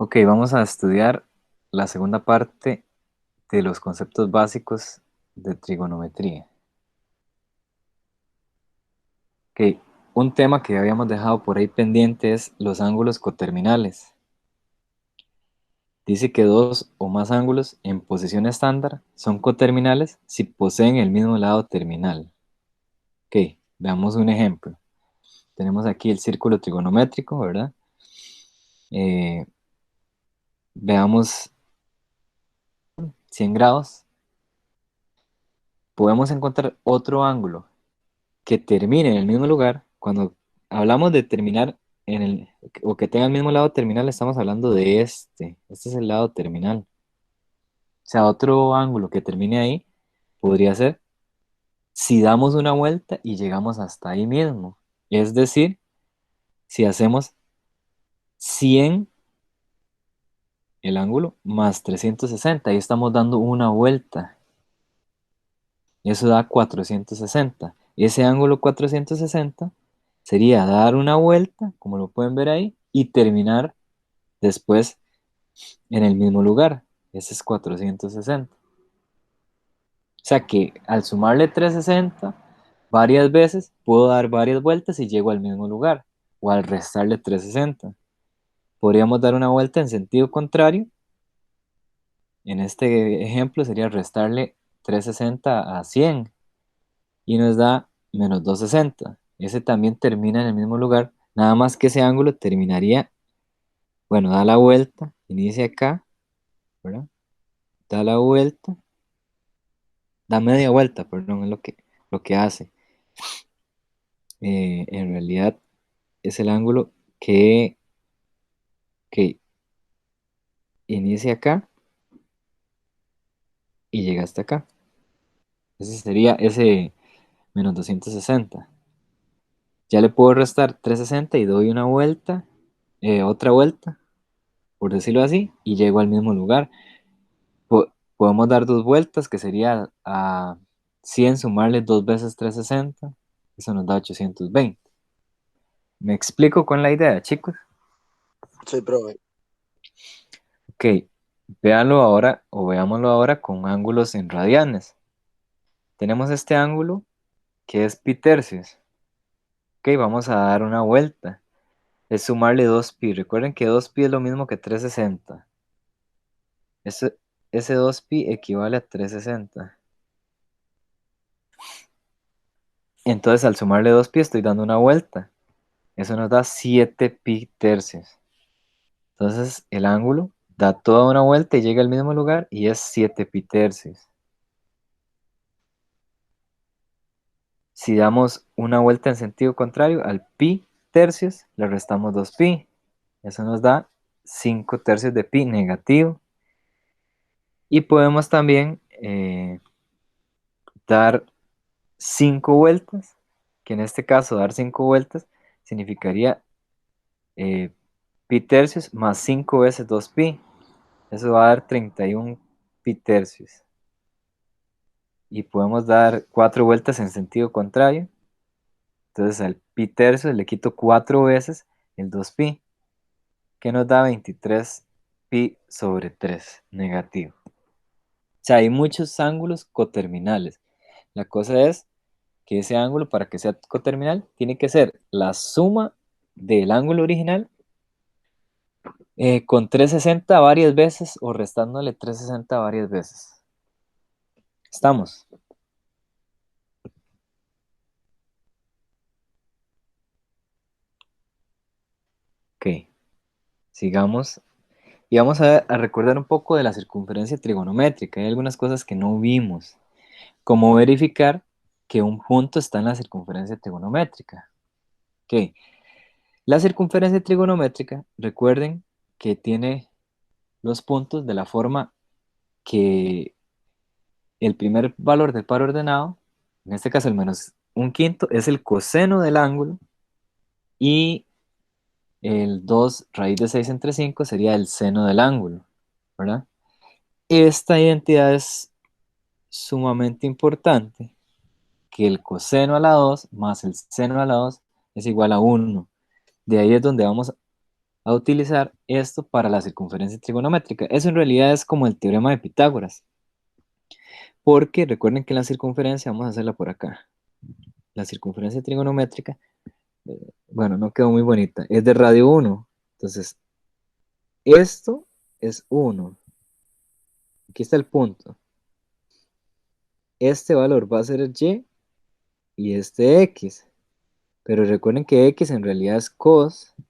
Ok, vamos a estudiar la segunda parte de los conceptos básicos de trigonometría. Ok, un tema que habíamos dejado por ahí pendiente es los ángulos coterminales. Dice que dos o más ángulos en posición estándar son coterminales si poseen el mismo lado terminal. Ok, veamos un ejemplo. Tenemos aquí el círculo trigonométrico, ¿verdad? Eh, veamos 100 grados. Podemos encontrar otro ángulo que termine en el mismo lugar. Cuando hablamos de terminar en el, o que tenga el mismo lado terminal, estamos hablando de este. Este es el lado terminal. O sea, otro ángulo que termine ahí podría ser si damos una vuelta y llegamos hasta ahí mismo. Es decir, si hacemos 100 el ángulo más 360, ahí estamos dando una vuelta. Eso da 460. Ese ángulo 460 sería dar una vuelta, como lo pueden ver ahí, y terminar después en el mismo lugar. Ese es 460. O sea que al sumarle 360 varias veces, puedo dar varias vueltas y llego al mismo lugar. O al restarle 360. Podríamos dar una vuelta en sentido contrario. En este ejemplo sería restarle 360 a 100 y nos da menos 260. Ese también termina en el mismo lugar, nada más que ese ángulo terminaría, bueno, da la vuelta, inicia acá, ¿verdad? Da la vuelta, da media vuelta, perdón, es lo que hace. En realidad es el ángulo que inicia acá y llega hasta acá. Ese sería ese menos 260. Ya le puedo restar 360 y doy una vuelta, otra vuelta, por decirlo así, y llego al mismo lugar. Podemos dar dos vueltas, que sería a 100 sumarle 2 veces 360. Eso nos da 820. ¿Me explico con la idea, chicos? Soy profe. Ok, véanlo ahora o veámoslo ahora con ángulos en radianes. Tenemos este ángulo que es pi tercios. Ok, vamos a dar una vuelta. Es sumarle 2pi. Recuerden que 2pi es lo mismo que 360. Ese 2pi equivale a 360. Entonces al sumarle 2pi estoy dando una vuelta. Eso nos da 7 pi tercios. Entonces el ángulo da toda una vuelta y llega al mismo lugar y es 7 pi tercios. Si damos una vuelta en sentido contrario al pi tercios, le restamos 2pi. Eso nos da 5 tercios de pi negativo. Y podemos también dar 5 vueltas, que en este caso dar 5 vueltas significaría eh, pi tercios más 5 veces 2pi. Eso va a dar 31 pi tercios. Y podemos dar 4 vueltas en sentido contrario. Entonces al pi tercios le quito 4 veces el 2pi, que nos da 23 pi sobre 3 negativo. O sea, hay muchos ángulos coterminales. La cosa es que ese ángulo, para que sea coterminal, tiene que ser la suma del ángulo original con 360 varias veces o restándole 360 varias veces. ¿Estamos? Ok, sigamos. Y vamos a recordar un poco de la circunferencia trigonométrica. Hay algunas cosas que no vimos. Como verificar que un punto está en la circunferencia trigonométrica. Ok, la circunferencia trigonométrica, recuerden que tiene los puntos de la forma que el primer valor del par ordenado, en este caso el menos un quinto, es el coseno del ángulo y el 2 raíz de 6 entre 5 sería el seno del ángulo, ¿verdad? Esta identidad es sumamente importante, que el coseno a la 2 más el seno a la 2 es igual a 1. De ahí es donde vamos a utilizar esto para la circunferencia trigonométrica. Eso en realidad es como el teorema de Pitágoras, porque recuerden que la circunferencia, vamos a hacerla por acá, la circunferencia trigonométrica, bueno, no quedó muy bonita, es de radio 1. Entonces, esto es 1. Aquí está el punto. Este valor va a ser y este x. Pero recuerden que x en realidad es cos y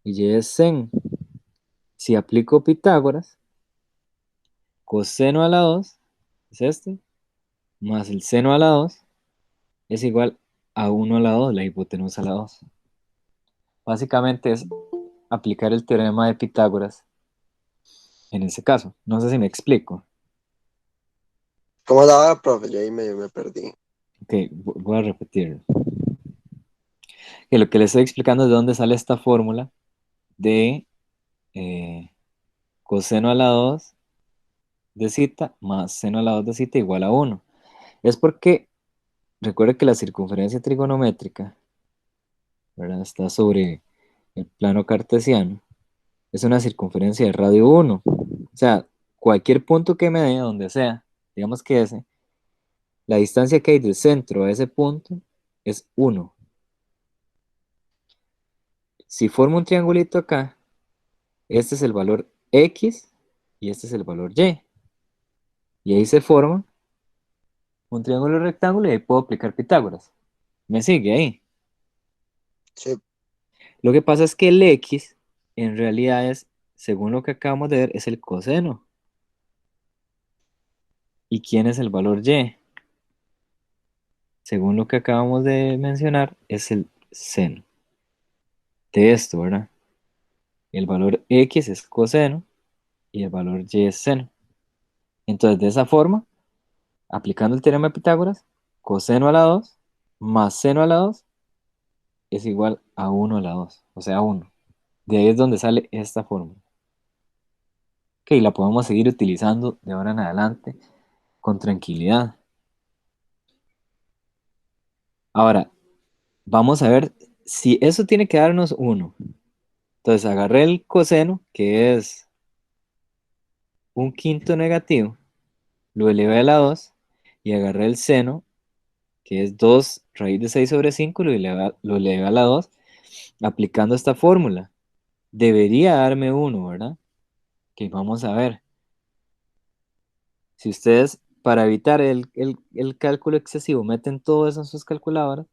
y es sen. Si aplico Pitágoras, coseno a la 2 es este, más el seno a la 2 es igual a 1 a la 2, la hipotenusa a la 2. Básicamente es aplicar el teorema de Pitágoras en ese caso. No sé si me explico. ¿Cómo daba, profe? Yo ahí me perdí. Ok, voy a repetirlo. Que lo que les estoy explicando es de dónde sale esta fórmula de eh, coseno a la 2 de zeta más seno a la 2 de zeta igual a 1. Es porque recuerda que la circunferencia trigonométrica, ¿verdad? Está sobre el plano cartesiano. Es una circunferencia de radio 1. O sea, cualquier punto que me dé, donde sea, digamos que ese, la distancia que hay del centro a ese punto es 1. Si formo un triangulito acá, este es el valor X y este es el valor Y. Y ahí se forma un triángulo rectángulo y ahí puedo aplicar Pitágoras. ¿Me sigue ahí? Sí, Lo que pasa es que el X en realidad es, según lo que acabamos de ver, es el coseno. ¿Y quién es el valor Y? Según lo que acabamos de mencionar, es el seno de esto, ¿verdad? El valor X es coseno y el valor Y es seno. Entonces, de esa forma, aplicando el teorema de Pitágoras, coseno a la 2 más seno a la 2 es igual a 1 a la 2, o sea, 1. De ahí es donde sale esta fórmula. Ok, la podemos seguir utilizando de ahora en adelante con tranquilidad. Ahora, vamos a ver si eso tiene que darnos 1. Entonces, agarré el coseno, que es un quinto negativo, lo elevé a la 2 y agarré el seno, que es 2 raíz de 6 sobre 5, lo elevé a la 2, aplicando esta fórmula. Debería darme 1, ¿verdad? Que vamos a ver. Si ustedes, para evitar el cálculo excesivo, meten todo eso en sus calculadoras,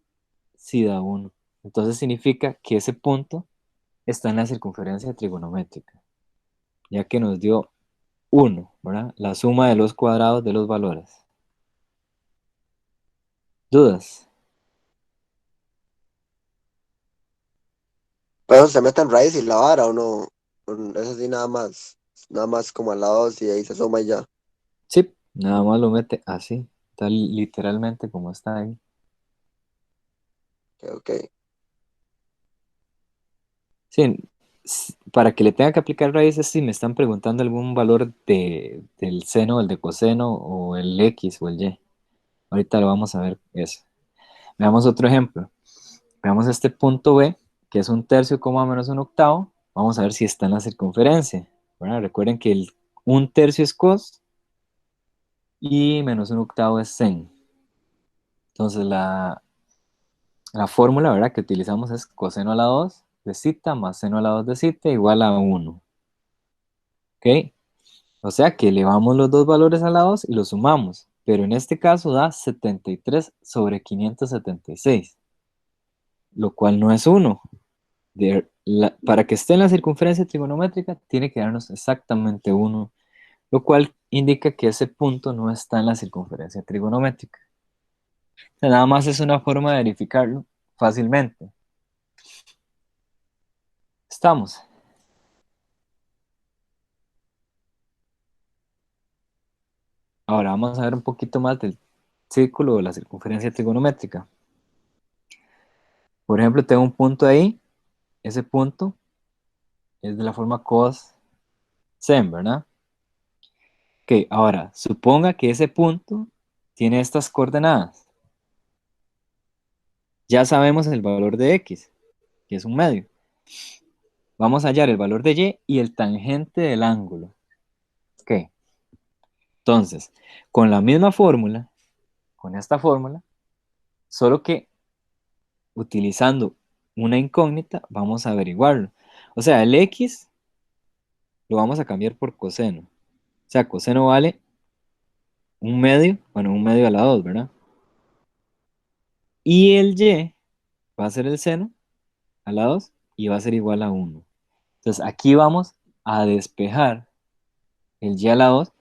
sí da 1. Entonces significa que ese punto está en la circunferencia trigonométrica, ya que nos dio 1, ¿verdad? La suma de los cuadrados de los valores. ¿Dudas? pero se mete en raíz y la vara o no. Es así nada más como al lado y ahí se suma y ya. Sí, nada más lo mete así, tal literalmente como está ahí. Ok, ok. Sí, para que le tenga que aplicar raíces, si me están preguntando algún valor del seno, el de coseno, o el X o el Y. Ahorita lo vamos a ver eso. Veamos otro ejemplo. Veamos este punto B, que es un tercio, coma menos un octavo. Vamos a ver si está en la circunferencia. Bueno, recuerden que un tercio es cos y menos un octavo es sen. Entonces la fórmula, ¿verdad?, que utilizamos es coseno a la 2 de zeta más seno a la 2 de zeta igual a 1. ¿Ok? O sea que elevamos los dos valores a la 2 y los sumamos. Pero en este caso da 73 sobre 576, lo cual no es 1. Para que esté en la circunferencia trigonométrica, tiene que darnos exactamente 1, lo cual indica que ese punto no está en la circunferencia trigonométrica. O sea, nada más es una forma de verificarlo fácilmente. Estamos. Ahora vamos a ver un poquito más del círculo o la circunferencia trigonométrica. Por ejemplo, tengo un punto ahí. Ese punto es de la forma cos sen, ¿verdad? Ok, ahora, suponga que ese punto tiene estas coordenadas. Ya sabemos el valor de x, que es un medio. Vamos a hallar el valor de y y el tangente del ángulo. Ok. Entonces, con la misma fórmula, con esta fórmula, solo que utilizando una incógnita, vamos a averiguarlo. O sea, el x lo vamos a cambiar por coseno. O sea, coseno vale un medio, bueno, un medio a la 2, ¿verdad? Y el y va a ser el seno a la 2 y va a ser igual a 1. Entonces, aquí vamos a despejar el y a la 2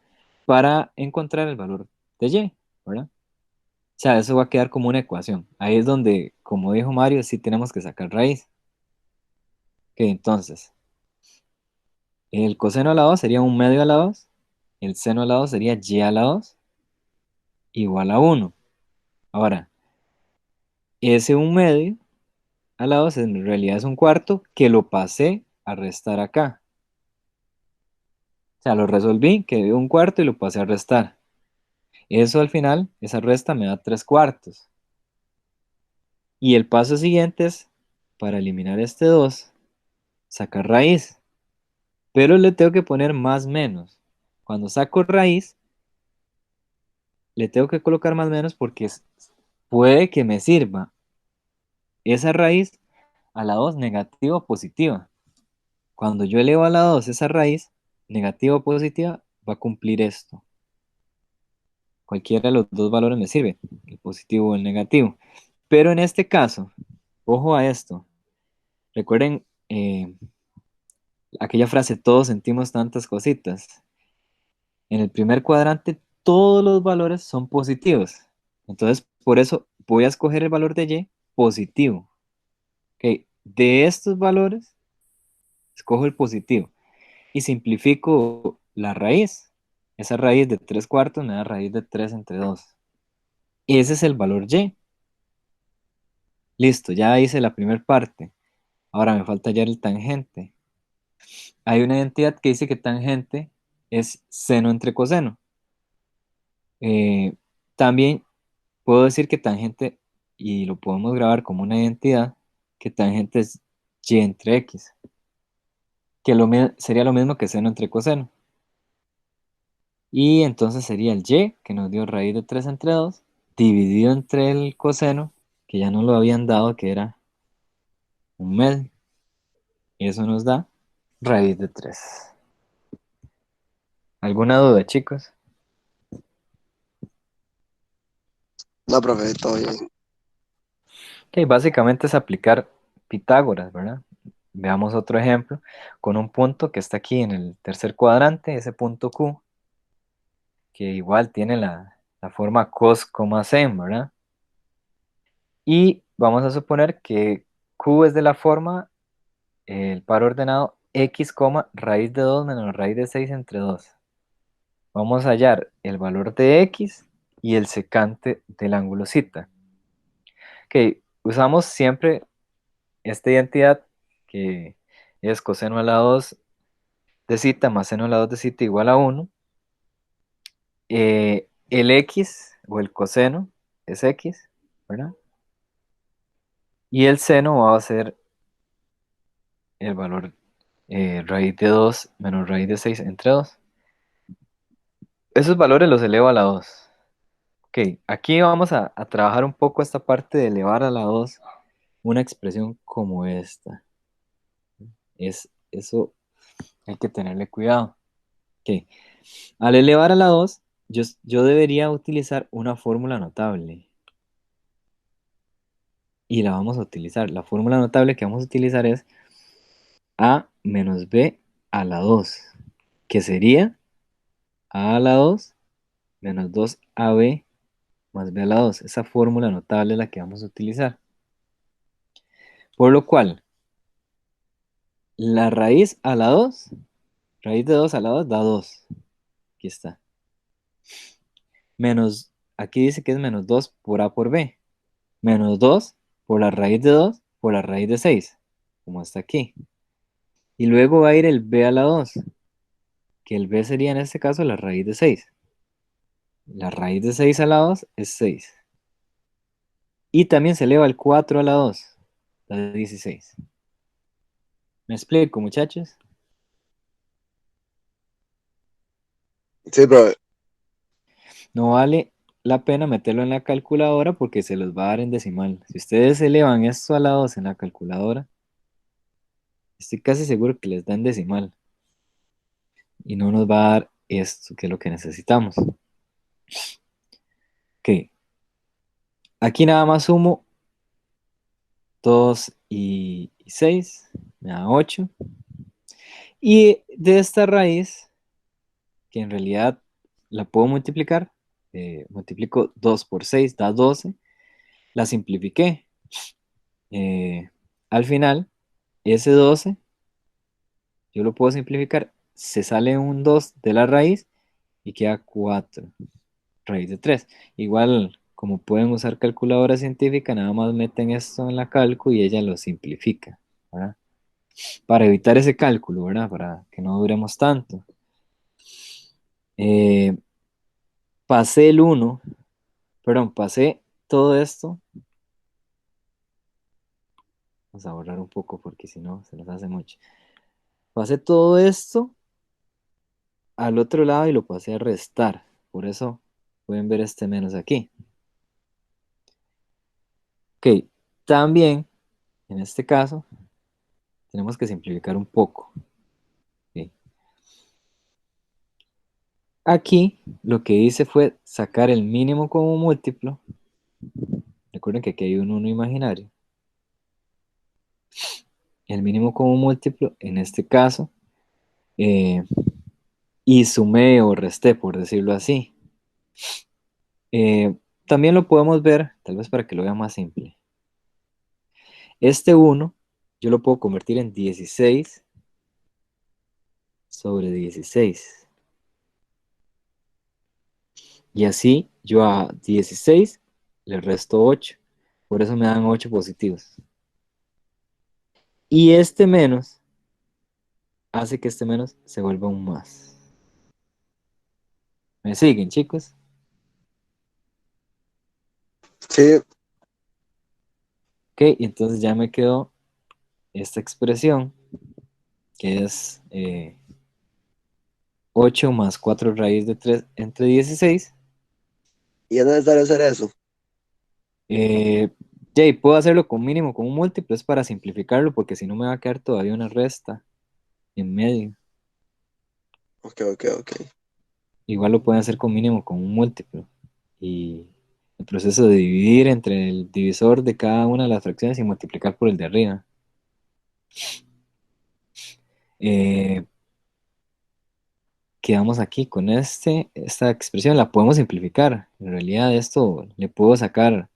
para encontrar el valor de y, ¿verdad? O sea, eso va a quedar como una ecuación. Ahí es donde, como dijo Mario, sí tenemos que sacar raíz. Ok, entonces, el coseno a la 2 sería un medio a la 2, el seno a la 2 sería y a la 2 igual a 1. Ahora, ese un medio a la 2 en realidad es un cuarto que lo pasé a restar acá. O sea, lo resolví, quedé un cuarto y lo pasé a restar. Eso al final, esa resta me da 3 cuartos. Y el paso siguiente es, para eliminar este 2, sacar raíz. Pero le tengo que poner más menos. Cuando saco raíz, le tengo que colocar más menos porque puede que me sirva esa raíz a la 2 negativa o positiva. Cuando yo elevo a la 2 esa raíz, negativa o positiva, va a cumplir esto. Cualquiera de los dos valores me sirve, el positivo o el negativo. Pero en este caso, ojo a esto. Recuerden aquella frase, todos sentimos tantas cositas. En el primer cuadrante, todos los valores son positivos. Entonces, por eso voy a escoger el valor de y positivo. Ok, de estos valores, escojo el positivo y simplifico la raíz. Esa raíz de 3 cuartos me da raíz de 3 entre 2. Ese es el valor y. Listo, ya hice la primera parte. Ahora me falta hallar el tangente. Hay una identidad que dice que tangente es seno entre coseno. Eh, También puedo decir que tangente, y lo podemos grabar como una identidad, que tangente es y entre x, que sería lo mismo que seno entre coseno. Y entonces sería el y, que nos dio raíz de 3 entre 2, dividido entre el coseno, que ya nos lo habían dado, que era un medio. Y eso nos da raíz de 3. ¿Alguna duda, chicos? No, profe, todo bien. Ok, básicamente es aplicar Pitágoras, ¿verdad? Veamos otro ejemplo con un punto que está aquí en el tercer cuadrante, ese punto Q, que igual tiene la forma cos, sen, ¿verdad? Y vamos a suponer que Q es de la forma, el par ordenado x, raíz de 2 menos raíz de 6 entre 2. Vamos a hallar el valor de x y el secante del ángulo cita. Ok, usamos siempre esta identidad que es coseno a la 2 de cita más seno a la 2 de cita igual a 1. El x o el coseno es x, ¿verdad? Y el seno va a ser el valor raíz de 2 menos raíz de 6 entre 2. Esos valores los elevo a la 2. Ok, aquí vamos a trabajar un poco esta parte de elevar a la 2 una expresión como esta. Eso hay que tenerle cuidado. Ok, al elevar a la 2, yo debería utilizar una fórmula notable. Y la vamos a utilizar. La fórmula notable que vamos a utilizar es a menos b a la 2, que sería a la 2 menos 2ab más b a la 2. Esa fórmula notable es la que vamos a utilizar. Por lo cual, la raíz a la 2, raíz de 2 a la 2 da 2. Aquí está. Menos, aquí dice que es menos 2 por a por b. Menos 2 por la raíz de 2 por la raíz de 6, como está aquí. Y luego va a ir el b a la 2, que el b sería en este caso la raíz de 6. La raíz de 6 a la 2 es 6. Y también se eleva el 4 a la 2, da 16. ¿Me explico, muchachos? Sí, brother. No vale la pena meterlo en la calculadora porque se los va a dar en decimal. Si ustedes elevan esto a la 2 en la calculadora, estoy casi seguro que les da en decimal y no nos va a dar esto, que es lo que necesitamos. Ok, aquí nada más sumo 2 y 6, me da 8. Y de esta raíz, que en realidad la puedo multiplicar, multiplico 2 por 6, da 12, la simplifiqué. Eh, Al final, ese 12 yo lo puedo simplificar, se sale un 2 de la raíz y queda 4 raíz de 3. Igual, como pueden usar calculadora científica, nada más meten esto en la calco y ella lo simplifica, ¿verdad? Para evitar ese cálculo, ¿verdad? Para que no duremos tanto. Eh, Pasé el uno, perdón, pasé todo esto. Vamos a borrar un poco porque si no se nos hace mucho. Pasé todo esto al otro lado y lo pasé a restar. Por eso pueden ver este menos aquí. Ok, también en este caso tenemos que simplificar un poco. Ok. Aquí lo que hice fue sacar el mínimo como múltiplo. Recuerden que aquí hay un uno imaginario. El mínimo como múltiplo, en este caso, eh, y sumé o resté, por decirlo así. Eh, También lo podemos ver, tal vez para que lo vean más simple. Este uno yo lo puedo convertir en 16 sobre 16. Y así yo a 16 le resto 8. Por eso me dan 8 positivos. Y este menos hace que este menos se vuelva un más. ¿Me siguen, chicos? Sí, Ok, y entonces ya me quedó esta expresión que es 8 más 4 raíz de 3 entre 16. y es necesario hacer eso. Eh, Jay, puedo hacerlo con mínimo, con un múltiplo, es para simplificarlo, porque si no me va a quedar todavía una resta en medio. Ok, ok, ok. Igual lo pueden hacer con mínimo, con un múltiplo. Y el proceso de dividir entre el divisor de cada una de las fracciones y multiplicar por el de arriba. Eh, Quedamos aquí con esta expresión, la podemos simplificar. En realidad esto le puedo sacar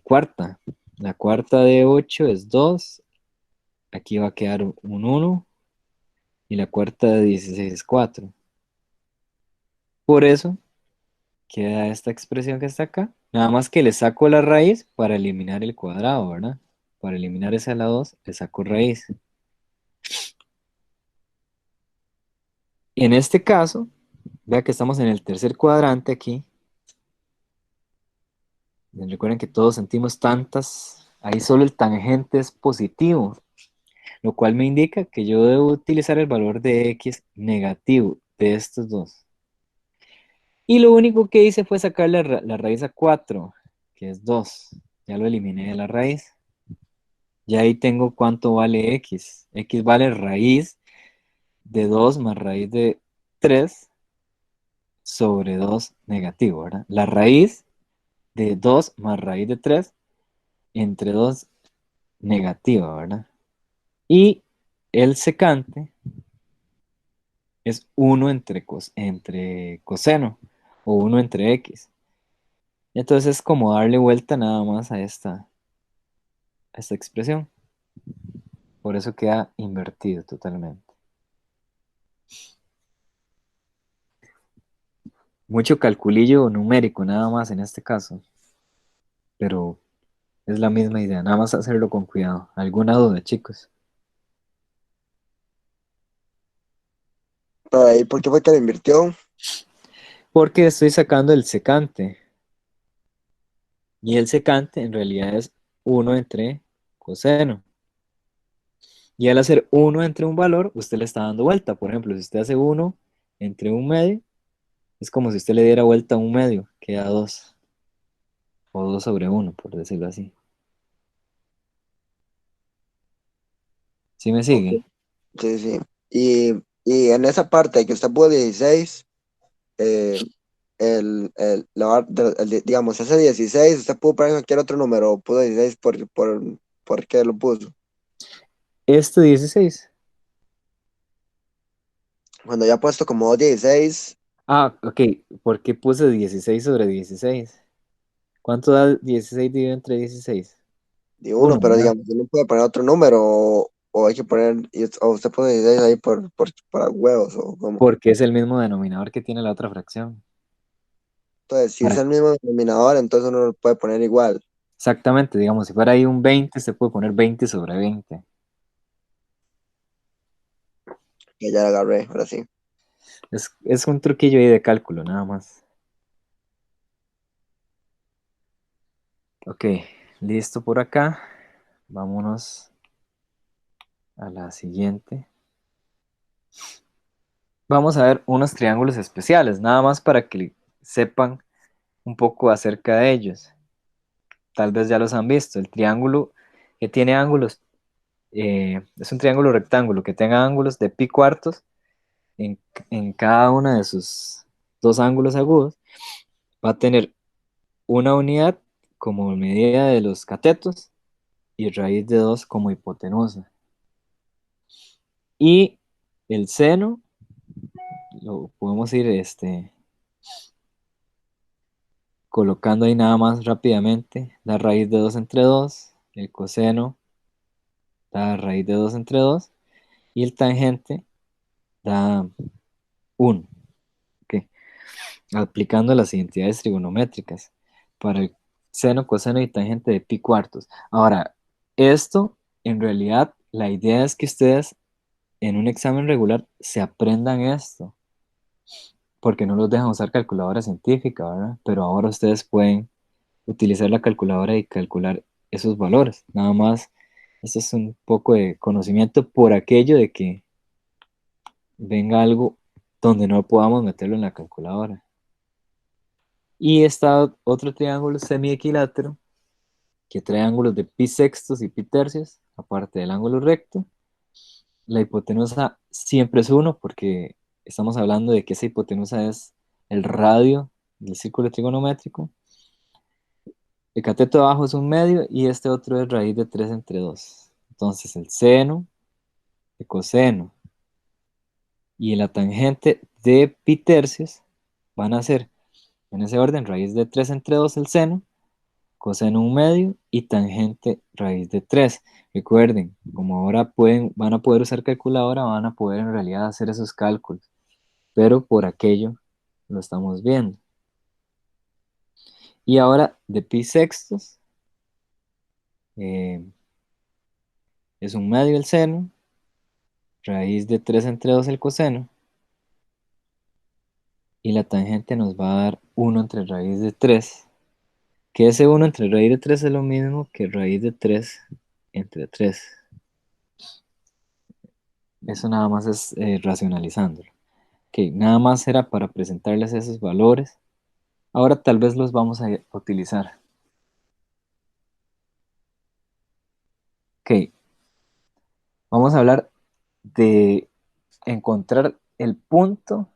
cuarta. La cuarta de 8 es 2. Aquí va a quedar un uno. Y la cuarta de 16 es 4. Por eso queda esta expresión que está acá. Nada más que le saco la raíz para eliminar el cuadrado, ¿verdad? Para eliminar ese a la 2, le saco raíz. En este caso, vea que estamos en el tercer cuadrante aquí. Recuerden que todos sentimos tantas. Ahí solo el tangente es positivo, lo cual me indica que yo debo utilizar el valor de x negativo de estos dos. Y lo único que hice fue sacar la raíz a 4, que es 2. Ya lo eliminé de la raíz. Ya ahí tengo cuánto vale x. X vale raíz de 2 más raíz de 3 sobre 2 negativo, ¿verdad? La raíz de 2 más raíz de 3 entre 2 negativa, ¿verdad? Y el secante es 1 entre coseno o 1 entre x. Entonces es como darle vuelta nada más a esta expresión. Por eso queda invertido totalmente. Mucho calculillo numérico nada más en este caso, pero es la misma idea, nada más hacerlo con cuidado. ¿Alguna duda, chicos? Pero ahí, ¿por qué fue que le invirtió? Porque estoy sacando el secante y el secante en realidad es 1 entre coseno. Y al hacer uno entre un valor, usted le está dando vuelta. Por ejemplo, si usted hace uno entre un medio, es como si usted le diera vuelta a un medio, queda 2 o 2 sobre uno, por decirlo así. ¿Sí me Ok. sigue? Sí, sí. Y en esa parte que usted puso 16, eh, digamos, ese 16 usted pudo poner cualquier otro número, puso 16 por qué lo puso. Este 16. Cuando ya ha puesto como 16 Ah, ok. ¿Por qué puse 16 sobre 16? ¿Cuánto da 16 dividido entre 16? de uno, Uno, pero ¿verdad? digamos, uno puede poner otro número o hay que poner, o usted pone 16 ahí para huevos o como. Porque es el mismo denominador que tiene la otra fracción. Entonces, si es Para, el mismo denominador, entonces uno lo puede poner igual, exactamente, digamos, si fuera ahí un 20, se puede poner 20 sobre 20. que ya la agarré, ahora sí. Es un truquillo ahí de cálculo, nada más. Ok, listo por acá. Vámonos a la siguiente. Vamos a ver unos triángulos especiales, nada más para que sepan un poco acerca de ellos. Tal vez ya los han visto. El triángulo que tiene ángulos es un triángulo rectángulo que tenga ángulos de pi cuartos en, en cada una de sus dos ángulos agudos. Va a tener una unidad como medida de los catetos y raíz de 2 como hipotenusa. Y el seno lo podemos ir colocando ahí nada más rápidamente. Da raíz de 2 entre 2. El coseno da raíz de 2 entre 2. Y el tangente da 1. Ok. Aplicando las identidades trigonométricas para el seno, coseno y tangente de pi cuartos. Ahora, esto en realidad la idea es que ustedes en un examen regular se aprendan esto, porque no los dejan usar calculadora científica, ¿verdad? Pero ahora ustedes pueden utilizar la calculadora y calcular esos valores. Nada más, esto es un poco de conocimiento por aquello de que venga algo donde no podamos meterlo en la calculadora. Y está otro triángulo semiequilátero que trae ángulos de pi sextos y pi tercios, aparte del ángulo recto. La hipotenusa siempre es uno porque estamos hablando de que esa hipotenusa es el radio del círculo trigonométrico. El cateto de abajo es un medio y este otro es raíz de 3 entre 2. Entonces el seno, el coseno y la tangente de pi tercios van a ser en ese orden raíz de 3 entre 2 el seno, coseno un medio y tangente raíz de 3. Recuerden, como ahora van a poder usar calculadora, van a poder en realidad hacer esos cálculos, pero por aquello lo estamos viendo. Y ahora de pi sextos eh, es un medio el seno, raíz de 3 entre 2 el coseno, y la tangente nos va a dar 1 entre raíz de 3, que ese 1 entre raíz de 3 es lo mismo que raíz de 3 entre 3. Eso nada más es racionalizándolo. Ok, nada más era para presentarles esos valores. Ahora tal vez los vamos a utilizar. Ok, vamos a hablar de encontrar el punto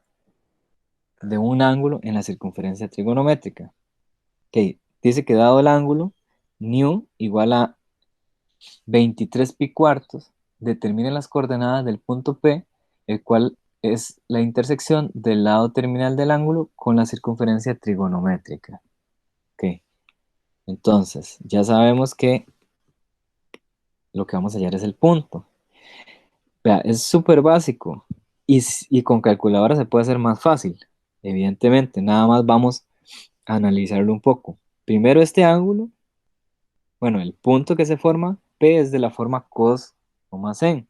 de un ángulo en la circunferencia trigonométrica. Ok, dice que dado el ángulo, nu igual a 23 pi cuartos, determina las coordenadas del punto P, el cual es la intersección del lado terminal del ángulo con la circunferencia trigonométrica. Ok, entonces ya sabemos que lo que vamos a hallar es el punto. Vea, es súper básico y con calculadora se puede hacer más fácil, evidentemente. Nada más vamos a analizarlo un poco. Primero este ángulo, bueno, el punto que se forma, P es de la forma cos o más en.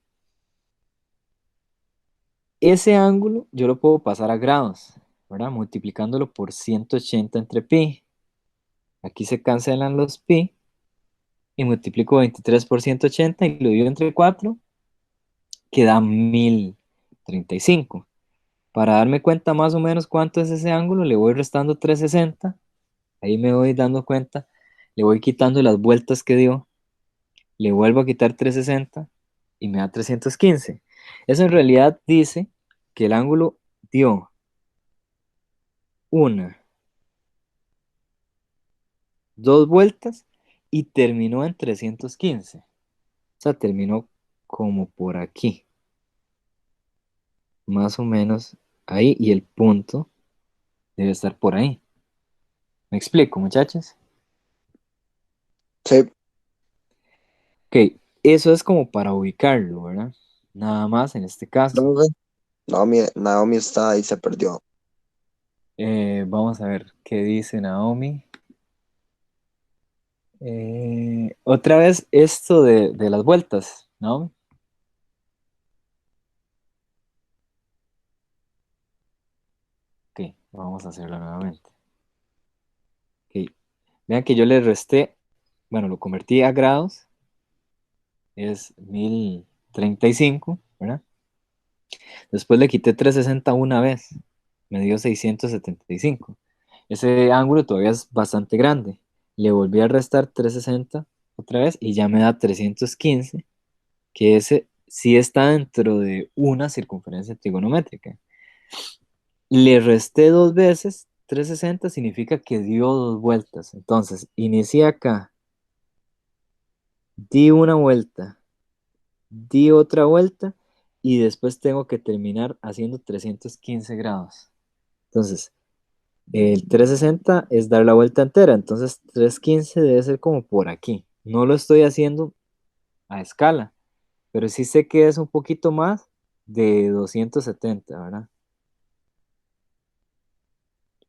Ese ángulo yo lo puedo pasar a grados, ¿verdad? Multiplicándolo por 180 entre pi. Aquí se cancelan los pi y multiplico 23 por 180 y lo divido entre 4 que da 1035. Para darme cuenta más o menos cuánto es ese ángulo, le voy restando 360. Ahí me voy dando cuenta, le voy quitando las vueltas que dio, le vuelvo a quitar 360 y me da 315. Eso en realidad dice que el ángulo dio una, dos vueltas y terminó en 315. O sea, terminó como por aquí, más o menos ahí, y el punto debe estar por ahí. ¿Me explico, muchachos? Sí, Ok, eso es como para ubicarlo, ¿verdad? Nada más en este caso. profe. Naomi está ahí, se perdió. Vamos a ver qué dice Naomi. Otra vez esto de las vueltas, ¿no? Ok, vamos a hacerlo nuevamente. Ok, vean que yo le resté, bueno, lo convertí a grados, es 1035, ¿verdad? Después le quité 360 una vez, me dio 675. Ese ángulo todavía es bastante grande. Le volví a restar 360 otra vez y ya me da 315, que ese sí está dentro de una circunferencia trigonométrica. Le resté dos veces, 360 significa que dio dos vueltas. Entonces, inicié acá, di una vuelta, di otra vuelta y después tengo que terminar haciendo 315 grados. Entonces, el 360 es dar la vuelta entera, entonces 315 debe ser como por aquí. No lo estoy haciendo a escala, pero sí sé que es un poquito más de 270, ¿verdad?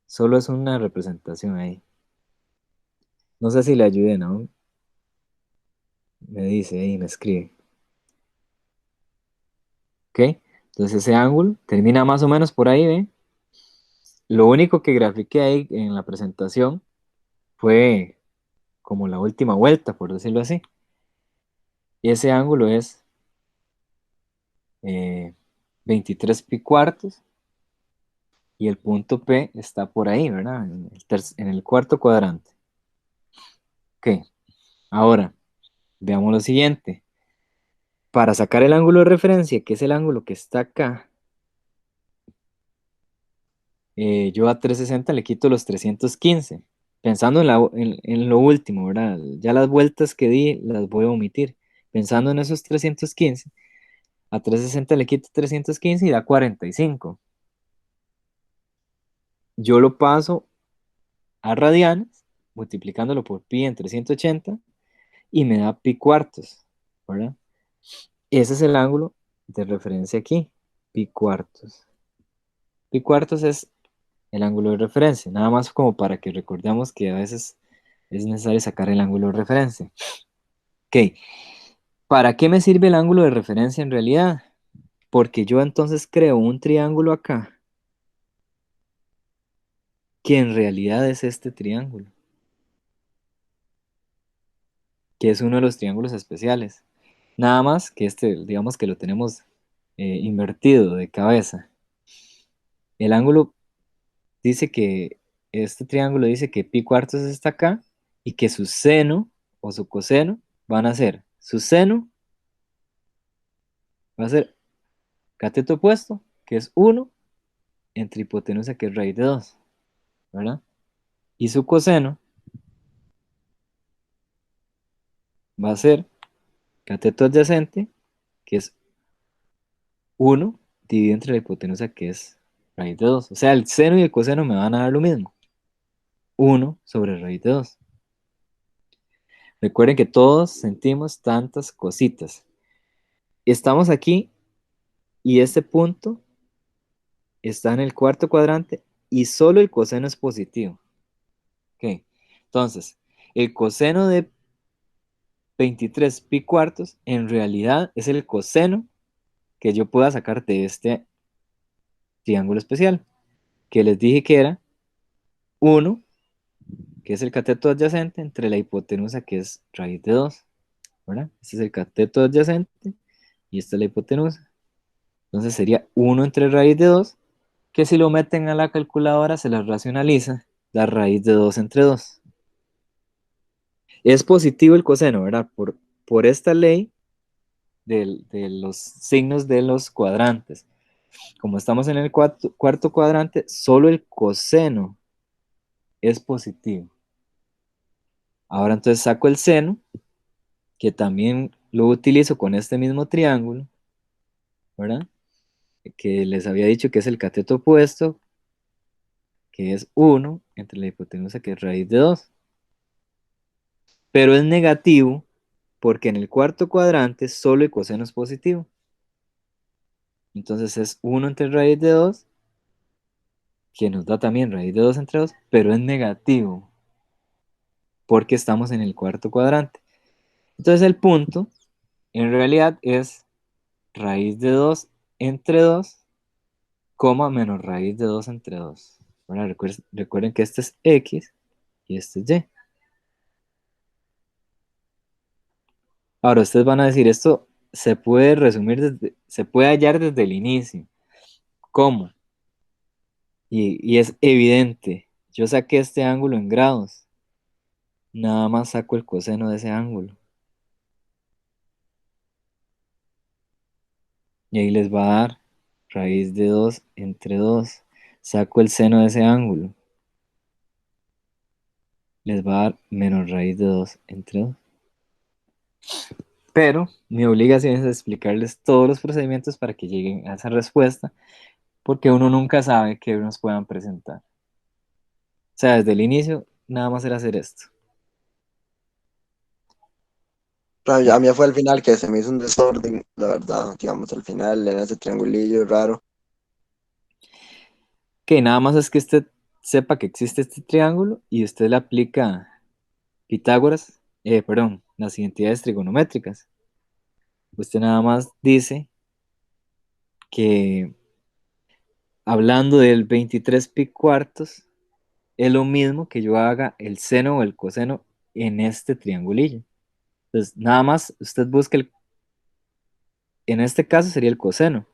Solo es una representación ahí. No sé si le ayude, ¿no? Me dice ahí, me escribe. ¿Ok? Entonces ese ángulo termina más o menos por ahí, ¿ve? Lo único que grafiqué ahí en la presentación fue como la última vuelta, por decirlo así. Y ese ángulo es 23 pi cuartos y el punto P está por ahí, ¿verdad? En el cuarto cuadrante. Ok, ahora veamos lo siguiente. Para sacar el ángulo de referencia, que es el ángulo que está acá, yo a 360 le quito los 315, pensando en lo último, ¿verdad? Ya las vueltas que di las voy a omitir. Pensando en esos 315, a 360 le quito 315 y da 45. Yo lo paso a radianes, multiplicándolo por pi entre 180 y me da pi cuartos, ¿verdad? Ese es el ángulo de referencia aquí, pi cuartos. Pi cuartos es el ángulo de referencia, nada más como para que recordemos que a veces es necesario sacar el ángulo de referencia. Ok, ¿para qué me sirve el ángulo de referencia en realidad? Porque yo entonces creo un triángulo acá, que en realidad es este triángulo, que es uno de los triángulos especiales. Nada más que este, digamos que lo tenemos invertido de cabeza. El ángulo dice que, este triángulo dice que pi cuartos está acá y que su seno o su coseno van a ser, su seno va a ser cateto opuesto, que es 1, entre hipotenusa, que es raíz de 2, ¿verdad? Y su coseno va a ser cateto adyacente, que es 1 dividido entre la hipotenusa, que es raíz de 2. O sea, el seno y el coseno me van a dar lo mismo, 1 sobre raíz de 2. Recuerden que todos sentimos tantas cositas. Estamos aquí y este punto está en el cuarto cuadrante y solo el coseno es positivo. Ok, entonces, el coseno de 23 pi cuartos en realidad es el coseno que yo pueda sacar de este triángulo especial, que les dije que era 1, que es el cateto adyacente, entre la hipotenusa, que es raíz de 2, ¿verdad? Este es el cateto adyacente y esta es la hipotenusa. Entonces sería 1 entre raíz de 2, que si lo meten a la calculadora se les racionaliza, la raíz de 2 entre 2. Es positivo el coseno, ¿verdad? Por esta ley de los signos de los cuadrantes. Como estamos en el cuarto cuadrante, solo el coseno es positivo. Ahora entonces saco el seno, que también lo utilizo con este mismo triángulo, ¿verdad? Que les había dicho que es el cateto opuesto, que es 1 entre la hipotenusa, que es raíz de 2. Pero es negativo porque en el cuarto cuadrante solo el coseno es positivo. Entonces es 1 entre raíz de 2, que nos da también raíz de 2 entre 2, pero es negativo porque estamos en el cuarto cuadrante. Entonces el punto en realidad es raíz de 2 entre 2, coma menos raíz de 2 entre 2. Bueno, recuerden que este es X y este es Y. Ahora ustedes van a decir, esto se puede resumir se puede hallar desde el inicio. ¿Cómo? Y es evidente. Yo saqué este ángulo en grados. Nada más saco el coseno de ese ángulo. Y ahí les va a dar raíz de 2 entre 2. Saco el seno de ese ángulo. Les va a dar menos raíz de 2 entre 2. Pero mi obligación es explicarles todos los procedimientos para que lleguen a esa respuesta, porque uno nunca sabe qué nos puedan presentar. O sea, desde el inicio, nada más era hacer esto. Pero a mí fue al final que se me hizo un desorden, la verdad, digamos, al final en ese triangulillo raro. Que nada más es que usted sepa que existe este triángulo y usted le aplica Pitágoras, perdón, las identidades trigonométricas. Usted nada más dice que hablando del 23 pi cuartos, es lo mismo que yo haga el seno o el coseno en este triangulillo. Entonces, nada más usted busca en este caso sería el coseno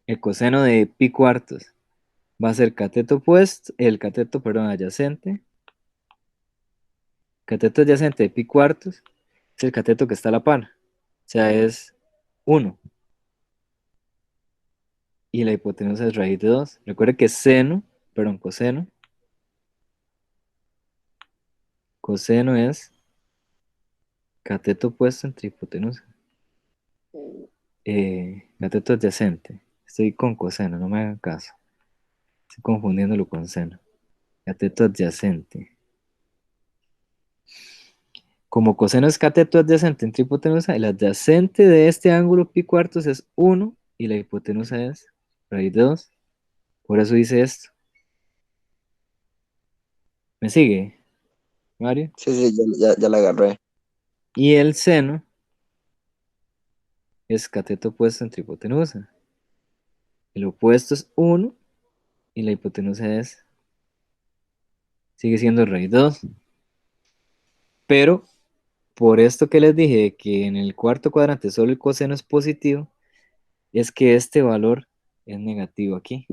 de pi cuartos. Va a ser cateto opuesto, el cateto, perdón, adyacente. Cateto adyacente de pi cuartos es el cateto que está a la par. O sea, es 1. Y la hipotenusa es raíz de 2. Recuerde que coseno es cateto opuesto entre hipotenusa. Cateto adyacente. Estoy con coseno, no me hagan caso. Estoy confundiéndolo con seno. Cateto adyacente. Como coseno es cateto adyacente entre hipotenusa, el adyacente de este ángulo pi cuartos es 1 y la hipotenusa es raíz de 2. Por eso dice esto. ¿Me sigue, Mario? Sí, sí, ya la agarré. Y el seno es cateto opuesto entre hipotenusa. El opuesto es 1 y la hipotenusa sigue siendo raíz de 2. Pero por esto que les dije de que en el cuarto cuadrante solo el coseno es positivo, es que este valor es negativo aquí.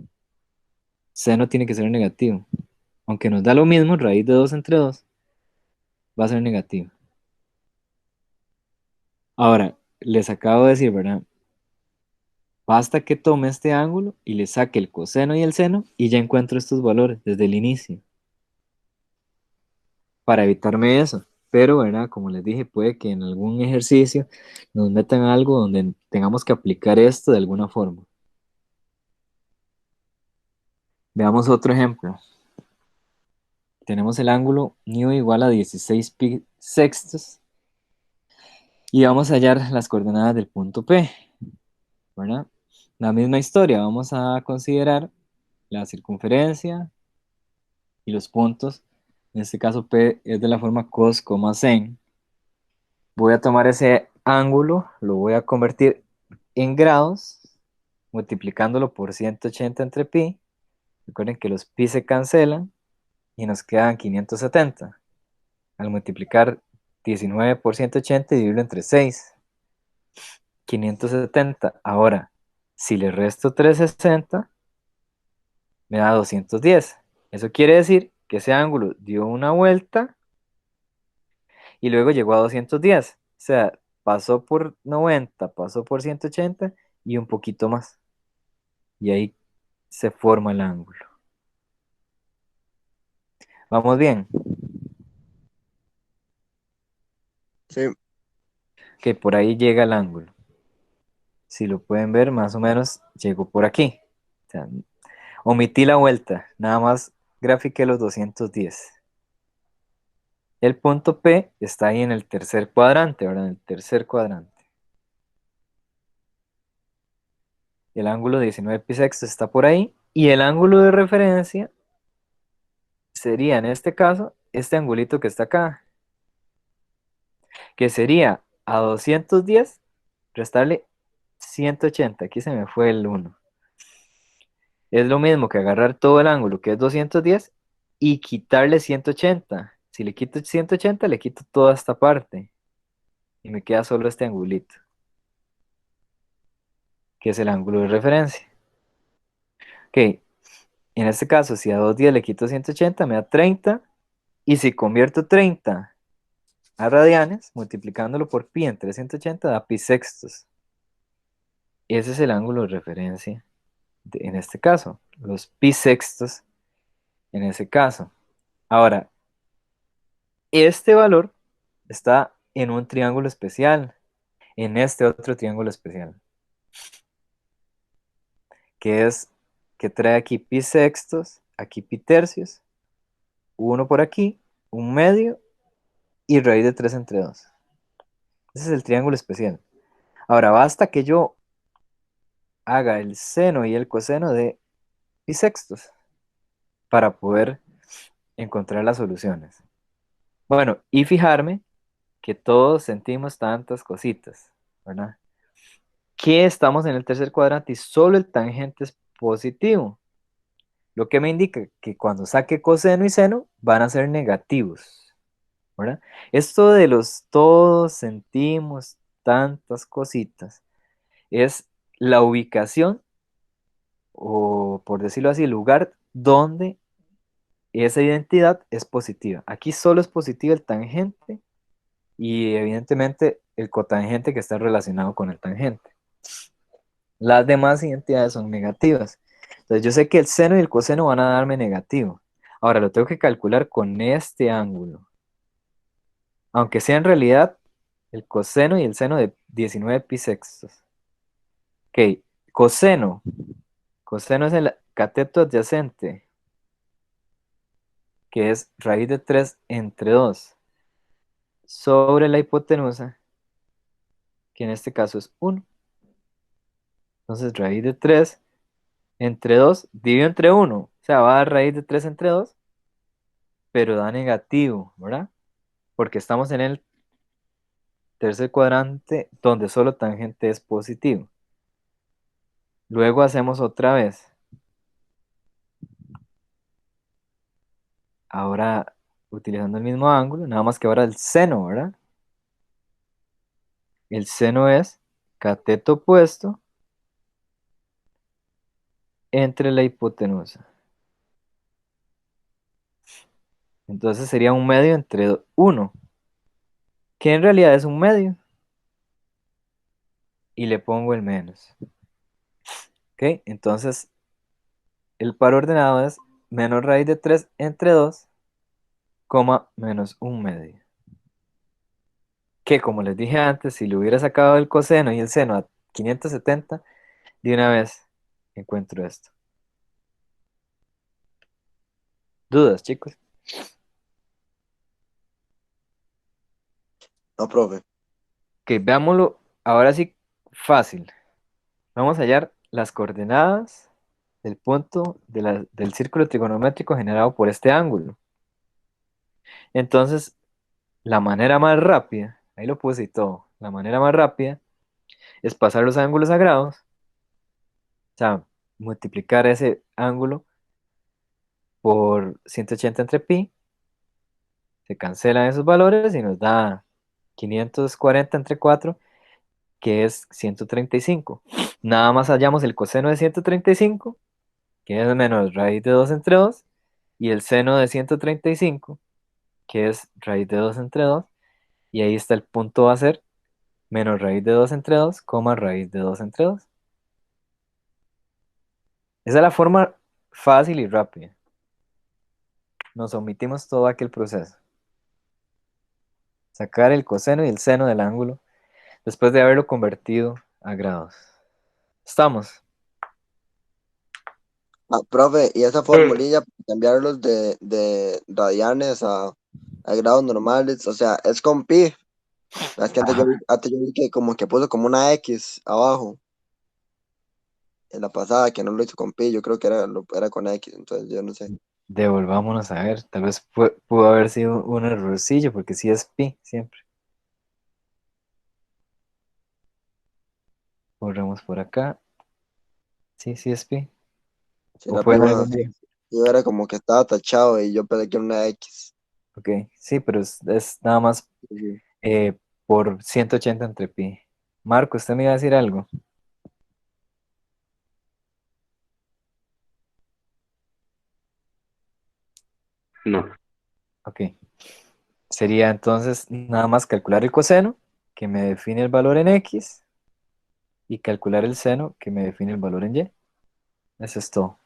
Seno tiene que ser negativo. Aunque nos da lo mismo, raíz de 2 entre 2 va a ser negativo. Ahora, les acabo de decir, ¿verdad? Basta que tome este ángulo y le saque el coseno y el seno y ya encuentro estos valores desde el inicio para evitarme eso. Pero, ¿verdad? Como les dije, puede que en algún ejercicio nos metan algo donde tengamos que aplicar esto de alguna forma. Veamos otro ejemplo. Tenemos el ángulo μ igual a 16 pi sextos y vamos a hallar las coordenadas del punto P, ¿verdad? La misma historia, vamos a considerar la circunferencia y los puntos. En este caso P es de la forma cos, sen. Voy a tomar ese ángulo, lo voy a convertir en grados, multiplicándolo por 180 entre pi. Recuerden que los pi se cancelan y nos quedan 570. Al multiplicar 19 por 180 y dividirlo entre 6, 570. Ahora, Si le resto 360, me da 210. Eso quiere decir que ese ángulo dio una vuelta y luego llegó a 210. O sea, pasó por 90, pasó por 180 y un poquito más. Y ahí se forma el ángulo. ¿Vamos bien? Sí, Que por ahí llega el ángulo. Si lo pueden ver, más o menos llegó por aquí. O sea, omití la vuelta, nada más grafiqué los 210. El punto P está ahí en el tercer cuadrante, ¿verdad? En el tercer cuadrante. El ángulo 19 pisextos está por ahí. Y el ángulo de referencia sería, en este caso, este angulito que está acá. Que sería a 210 restarle 180. Aquí se me fue el uno. Es lo mismo que agarrar todo el ángulo, que es 210, y quitarle 180. Si le quito 180, le quito toda esta parte. Y me queda solo este angulito, que es el ángulo de referencia. Ok, en este caso, si a 210 le quito 180, me da 30. Y si convierto 30 a radianes, multiplicándolo por pi entre 180, da pi sextos. Ese es el ángulo de referencia en este caso, los pi sextos en ese caso. Ahora, este valor está en un triángulo especial, en este otro triángulo especial, que es que trae aquí pi sextos, aquí pi tercios, uno por aquí, un medio y raíz de 3 entre 2. Ese es el triángulo especial. Ahora basta que yo haga el seno y el coseno de pi sextos para poder encontrar las soluciones. Bueno, y fijarme que todos sentimos tantas cositas, ¿verdad? Que estamos en el tercer cuadrante y solo el tangente es positivo, lo que me indica que cuando saque coseno y seno van a ser negativos, ¿verdad? Esto de los todos sentimos tantas cositas es la ubicación o por decirlo así, el lugar donde esa identidad es positiva. Aquí solo es positiva el tangente y evidentemente el cotangente que está relacionado con el tangente. Las demás identidades son negativas. Entonces yo sé que el seno y el coseno van a darme negativo. Ahora lo tengo que calcular con este ángulo. Aunque sea en realidad el coseno y el seno de 19 pi sextos. Ok, coseno. Coseno es el cateto adyacente, que es raíz de 3 entre 2 sobre la hipotenusa, que en este caso es 1. Entonces raíz de 3 entre 2 dividido entre 1. O sea, va a dar raíz de 3 entre 2, pero da negativo, ¿verdad? Porque estamos en el tercer cuadrante donde solo tangente es positivo. Luego hacemos otra vez. Ahora utilizando el mismo ángulo, nada más que ahora el seno, ¿verdad? El seno es cateto opuesto entre la hipotenusa. Entonces sería un medio entre 1, que en realidad es un medio, y le pongo el menos. ¿Ok? Entonces el par ordenado es menos raíz de 3 entre 2, coma menos un medio. Que como les dije antes, si le hubiera sacado el coseno y el seno a 570, de una vez encuentro esto. ¿Dudas, chicos? no, profe. Que veámoslo ahora sí fácil. Vamos a hallar las coordenadas del punto del círculo trigonométrico generado por este ángulo. Entonces, la manera más rápida, ahí lo puse y todo, la manera más rápida es pasar los ángulos sagrados, o sea, multiplicar ese ángulo por 180 entre pi, se cancelan esos valores y nos da 540 entre 4 que es 135. Nada más hallamos el coseno de 135, que es menos raíz de 2 entre 2, y el seno de 135, que es raíz de 2 entre 2, y ahí está el punto va a ser menos raíz de 2 entre 2, coma raíz de 2 entre 2. Esa es la forma fácil y rápida. Nos omitimos todo aquel proceso. Sacar el coseno y el seno del ángulo después de haberlo convertido a grados. ¿Estamos? Ah, profe, y esa formulilla, cambiarlos de radianes a grados normales, o sea, es con pi. Es que Ajá. antes yo vi que como que puso como una X abajo en la pasada, que no lo hizo con pi, yo creo que era con X, entonces yo no sé. Devolvámonos a ver. Tal vez pudo haber sido un errorcillo, porque sí es pi siempre. Borramos por acá. Sí, sí es pi. Si ¿O era fue pi, en bueno, algún día? yo era como que estaba tachado y yo pensé que era una X. Ok, sí, pero es nada más Sí. eh, por 180 entre pi. Marco, ¿usted me iba a decir algo? No, Ok. Sería entonces nada más calcular el coseno, que me define el valor en x, y calcular el seno, que me define el valor en y. Eso es todo.